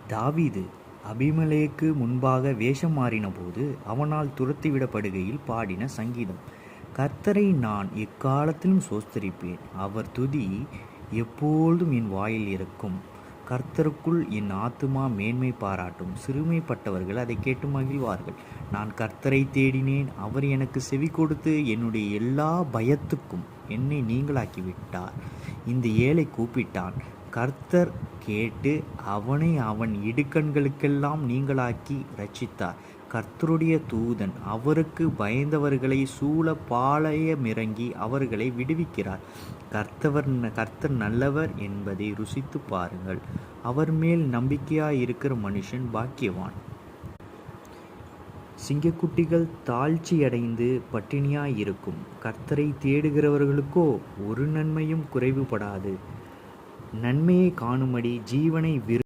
தாவீது அபிமெலேக்கு முன்பாக வேஷம் மாறினபோது அவனால் துரத்திவிடப்படுகையில் பாடின சங்கீதம். கர்த்தரை நான் எக்காலத்திலும் சோஸ்தரிப்பேன். அவர் துதி எப்பொழுதும் என் வாயில் இருக்கும். கர்த்தருக்குள் என் ஆத்துமா மேன்மை பாராட்டும். சிறுமைப்பட்டவர்கள் அதை கேட்டு மகிழ்வார்கள். நான் கர்த்தரை தேடினேன். அவர் எனக்கு செவி கொடுத்து என்னுடைய எல்லா பயத்துக்கும் என்னை நீங்களாக்கிவிட்டார். இந்த ஏழை கூப்பிட்டான். கர்த்தர் கேட்டு அவனை அவன் இடுக்கண்களுக்கெல்லாம் நீங்களாக்கி இரட்சித்தார். கர்த்தருடைய தூதன் அவருக்கு பயந்தவர்களை சூழ பாளையமிறங்கி அவர்களை விடுவிக்கிறார். கர்த்தர் நல்லவர் என்பதை ருசித்து பாருங்கள். அவர் மேல் நம்பிக்கையாயிருக்கிற மனுஷன் பாக்கியவான். சிங்கக்குட்டிகள் தாழ்ச்சியடைந்து பட்டினியாயிருக்கும். கர்த்தரை தேடுகிறவர்களுக்கோ ஒரு நன்மையும் குறைவுபடாது. நன்மையை காணும்படி ஜீவனை